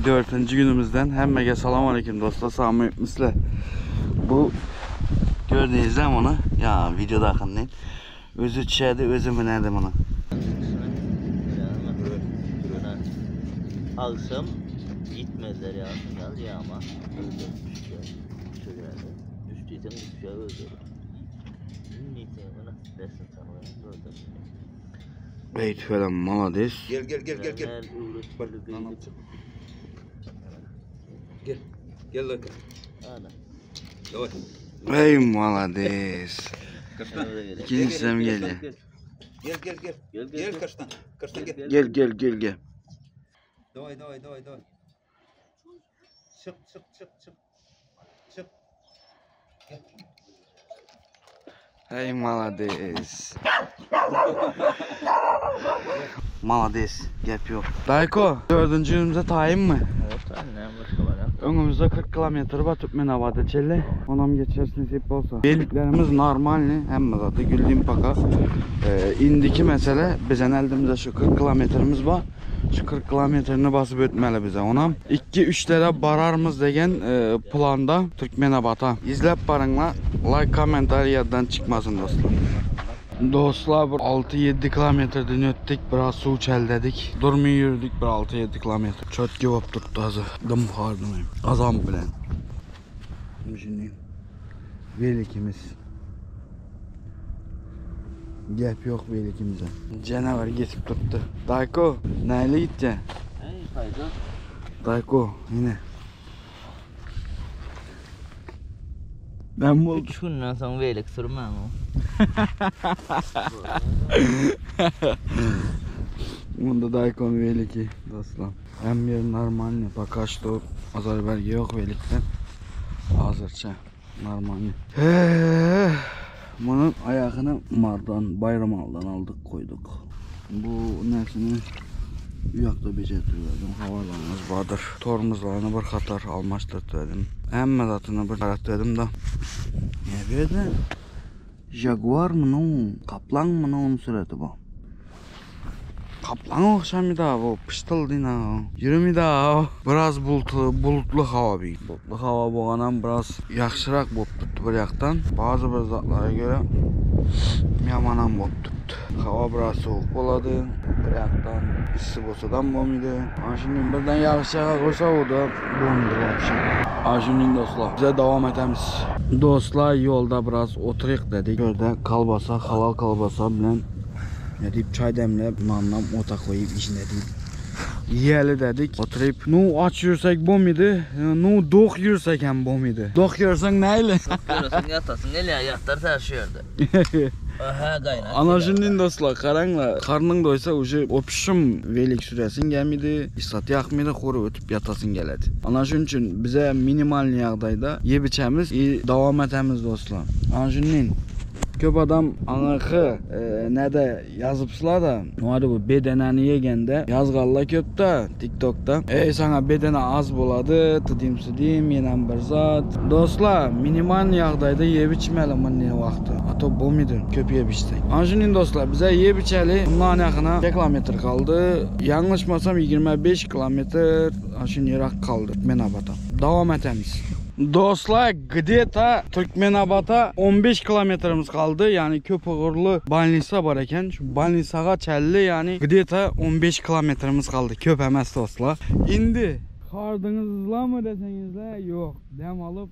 4-cü günümüzden həmməgə salam aleyküm dostlar, salamlayıbmışlar. Bu gördüğünüz zaman onu, ya videoda akınlayın. Özü çişədi, özü minərdi bunu. Alsam gitmezler ya. Gel ya ama. Düştüysen düşüyor öldür. Ey tüfelem, malades. Gel. Gel lan. Давай. Ey malades. İkinci sem geliyor. Gel. Gel kaçtan. Kaçtan gel. Gel. Давай. Çık. Gel. Ey malades. Malades, gap yok. Dayko, 4-cü günümüzə tayın mı? Evet annem başka var ya. Önümüzde 40 kilometre var Türkmenabad'a çelle. Onam geçersin nasip olsa. Beyliklerimiz normalni, hem zaten güldüğüm paka. İndiki mesele bizden eldimizde şu 40 kilometremiz var. Şu 40 kilometrini basıp ötmeli bize. Onam 2-3 lira bararmız degen planda Türkmenabad'a. İzlep barınla, like, komentar yerden çıkmasın dostlar. Dostlar 6-7 kilometreden öttik, biraz su çeldedik. Durmuyor yürüdük bir 6-7 kilometre. Çöt gibi tuttu azı. Dım hardamayım. Azam bilen. Şimdi velikimiz. Gap yok velikimize. Canavar geçip tuttu. Dayko, neyle gideceksin? Hey fayda. Dayko, yine. Ben buldum. 3 günden sonra velik sürmem o. Bunda Dayko'nun veliki dostlar. Hem bir normalni, bakaşta azar belge yok velikten. Hazırça normalni. Bunun ayağını mardan, bayramaldan aldık koyduk. Bu nesini uyakta beceriyorum. Havalarımız vardır. Tormuzlarını bir katar almıştırdım. Hem zatını bir karatırdım da. Ne böyle? Jaguar mı ne? Kaplan mı ne onun süreti bu? Kaplan okşamı da bu pıştıldı ne? Yürümü da biraz bulutlu hava bir. Bulutlu hava bu anam biraz yaxşırak bop tuttu bir yaktan. Bazı bir zatlara göre yamanam bop tuttu. Hava biraz soğuk boladı. Bir yaktan ısı bosadan bomuydu. Şimdi birden yağışa koysa o da bomuydu bu. Şimdi dostlar bize devam edemiz. Dostlar yolda biraz oturuyuk dedik. Şöyle kalbasa, halal kalbasa bilen ne deyip çay demleyip nandan ota koyup içine deyip yiyeli dedik. Oturup nu aç yürsek bomuydu, nu dok yürsek hem bomuydu. Dok yürsen neyle? Görüyorsun yatasın neyle yatar her şey yerde. Aha gayna. Ana şimdi dostlar karangla karnın doysa uje opşum velik süresin gelmedi. İstat yakmıydı, koru ötüp yatasın geledi. Ana için bize minimal yağdayda yiyip içemiz, devam etemiz dostlar. Ana şimdi köp adam anakı ne de yazıpsılar da vardı bu bedeneni yegende yazgalla köp da TikTok'ta sana bedene az boladı tıdayım yenen bir zat dostlar minimal yağdayda yiyip içmeli ne vakti ato bu midir köp yiyip içtik anjinin dostlar bize yiyip içeli bundan yakına 1 kilometre kaldı yanlışmasam 25 kilometre aşın yarak kaldı Türkmenabad'a devam etemiz. Dostlar где-то Türkmenabad'a 15 kilometremiz kaldı. Yani Köpüğürlü Balnisa var eken. Şu Balnisa'ga çelli yani где-то 15 kilometremiz kaldı. Köp emez dostlar. İndi. Kardınızla mı desenizle? Yok. Dem alıp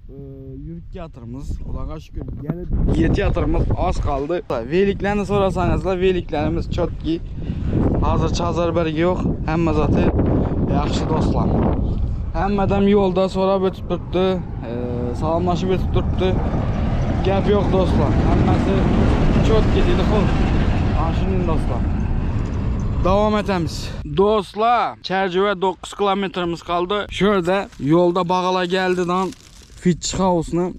yürük yatırımız. Kulağa şükür gelip yeti yatırımız az kaldı. Veliklerini sorasanızla veliklerimiz çok iyi. Hazır belge yok. Hem zaten yaxşı dostlar. Hem adam yolda sonra ötüp tuttu, salamlaşıp ötüp tuttu. Gap yok dostlar. Hemmesi çok gidiyordu kol. Şimdi dostlar. Devam etemiz. Dostlar, çerçeve 9 kilometremiz kaldı. Şurada yolda bağla geldi lan. Fitch House'na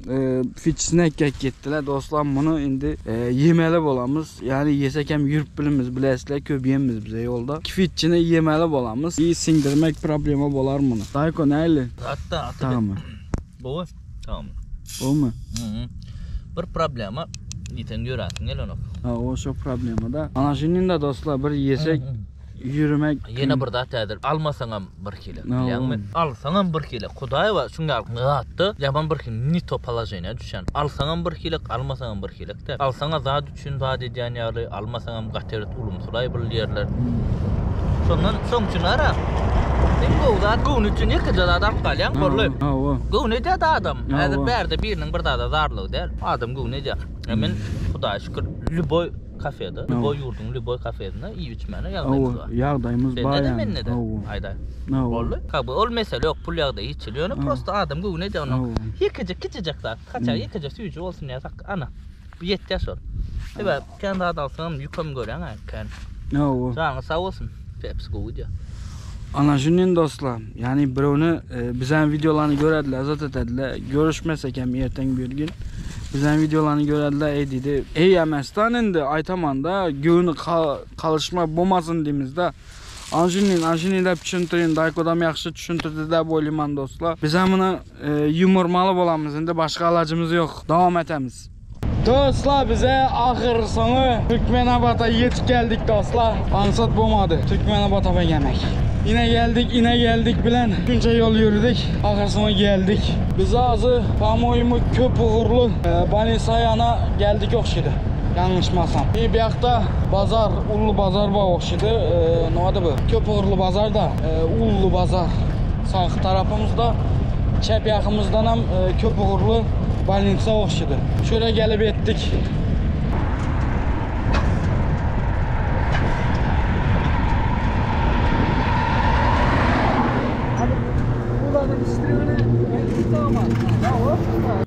Fitch'ine gittiler. Dostlar bunu indi yemeli bolamız. Yani yesek hem yürüp bilimiz bilesle köpeyemiz bize yolda. Fitch'ine yemeli bolamız. İyi sindirmek problemi bolar bunu. Dayko neyle? Hatta. Tamam. Bu? Tamam. Bu mu? Bir problema iten görəsin gel onu. Ha o şu problemi da. Ana şimdi de dostlar bir yesek yürümek. Yine bir daha tädir. Almasaňam 1 kilo. No. Bilýärmi? Alsaňam 1 kilo. Hudaý wa şuňa gatdy. Yaman 1 kilo ni topalajyna düşen. Alsaňam 1 kilo, almasaňam 1 kilo. Alsaňa zat üçün zat edýän ýaly, almasaňam gaterit ulumsuray bir ýerler. Şondan soň üçin ara. Gowun üçün ýekde adam galýan bolly. Gowun edýär da adam. Häzir bärde biriniň bir dada zarlygy der. Adam gowun edýär. Men Hudaýa şükür Lüboy kafede, Lüboy ýurdun Lüboy kafesinde iý içmene ýagdaýymyz bar. Ýagdaýymyz bar. Men ne de? Aýda. Bolly. Kaby ol mesele ýok, pul ýagda içilýär. Prosta adam gowun edýär onu. Ýekejek kiçejek zat. Kaça ýekejek süýjü bolsun ýa-da ana. Bu 7 ýaş ol. Ebe kendi adalsaňam ýüküm görýän kan. Jaňy sag bolsun. Hepsi gowdy. Ana şunun dostlar, yani birowny bizden videolarını görediler, azat etediler. Görüşmesek hem erten bir gün bizden videolarını görediler, edidi. Ey emestan indi aytamanda göğünü kalışma bomasın dimizde. Anjinin de düşüntürün, daykodam yaxşı düşüntürdü de bu liman dostlar. Bizden bunu yumurmalı bolamız, indi başka alacımız yok. Devam etemiz. Dostlar bize ahır sonu Türkmenabat'a yetip geldik dostlar. Ansat bulmadı. Türkmenabat'a gelmek. Yine geldik bilen günce yol yürüdük. Ahır sonu geldik. Bize azı pamuğumu köp uğurlu Banisayana geldik okşidu. Yanlışmasam. Bir yakta bazar, Ullu bazar bağ okşidu. Ne adı bu? Köp uğurlu bazar da Ullu bazar. Sağ tarafımızda çep yakımızdan hem köp uğurlu Balinsa okşidu. Şöyle gelip ettik.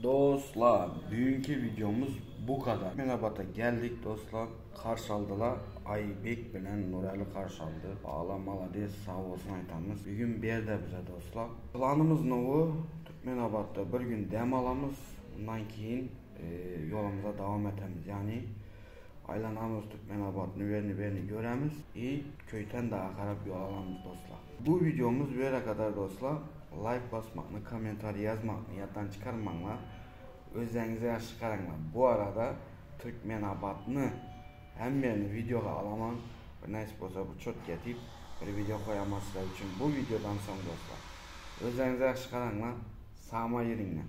Dostlar, bugünkü videomuz bu kadar. Menabat'a geldik dostlar. Karşı aldılar. Aybek bilen Nurali karşı aldı. Ağlamalar diye sağ olsun aytamız. Bugün bir yerde bize dostlar. Planımız ne o? Menabat'ta bir gün dem alamız. Bundan keyin yolumuza devam etemiz. Yani aylanamız Türkmenabat nüverini göremiz. Köyten daha karab yol alamız dostlar. Bu videomuz bir yere kadar dostlar. Like basmakla, komentar yazmakla, yattan çıkarmakla özlerinize yaş çıkarmakla. Bu arada Türkmenabat'ını hem birini videoya alamam ve nasip olsa bu çok getip bir video koyamazlar için bu videodan sonra dostlar. Özlerinize yaş çıkarmakla sağma yerinle.